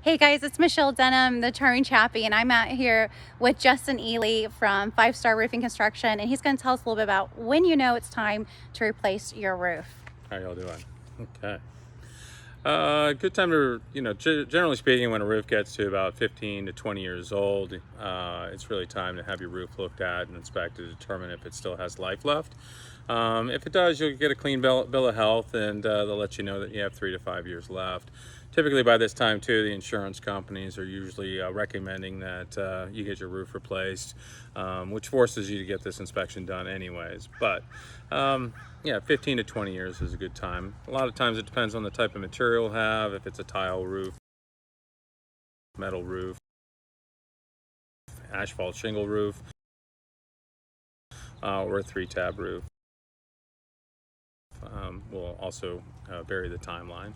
Hey guys, it's Michelle Denham, the Charming Chappie, and I'm out here with Justin Ellie from 5 Star Roofing Construction, and he's going to tell us a little bit about when you know it's time to replace your roof. How y'all doing? Okay. Good time to, generally speaking, when a roof gets to about 15 to 20 years old, it's really time to have your roof looked at and inspected to determine if it still has life left. If it does, you'll get a clean bill of health, and they'll let you know that you have 3 to 5 years left. Typically by this time too, the insurance companies are usually recommending that you get your roof replaced, which forces you to get this inspection done anyways. But yeah, 15 to 20 years is a good time. A lot of times it depends on the type of material you'll have, if it's a tile roof, metal roof, asphalt shingle roof, or a 3-tab roof. Will also vary the timeline.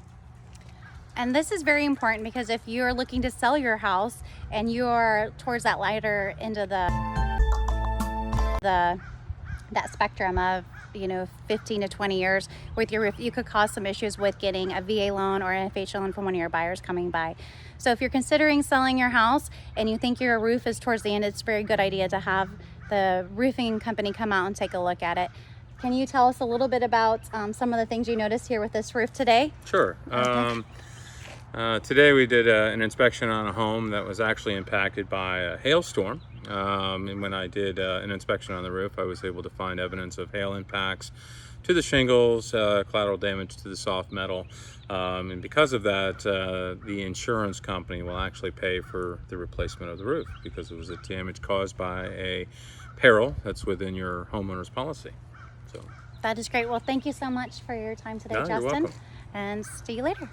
And this is very important because if you're looking to sell your house and you're towards that lighter end of that spectrum of 15 to 20 years with your roof, you could cause some issues with getting a VA loan or an FHA loan from one of your buyers coming by. So if you're considering selling your house and you think your roof is towards the end, it's a very good idea to have the roofing company come out and take a look at it. Can you tell us a little bit about some of the things you noticed here with this roof today? Sure. Today we did an inspection on a home that was actually impacted by a hailstorm. And when I did an inspection on the roof, I was able to find evidence of hail impacts to the shingles, collateral damage to the soft metal. And because of that, the insurance company will actually pay for the replacement of the roof because it was a damage caused by a peril that's within your homeowner's policy. So that is great. Well, thank you so much for your time today, no, Justin. you're welcome. And see you later.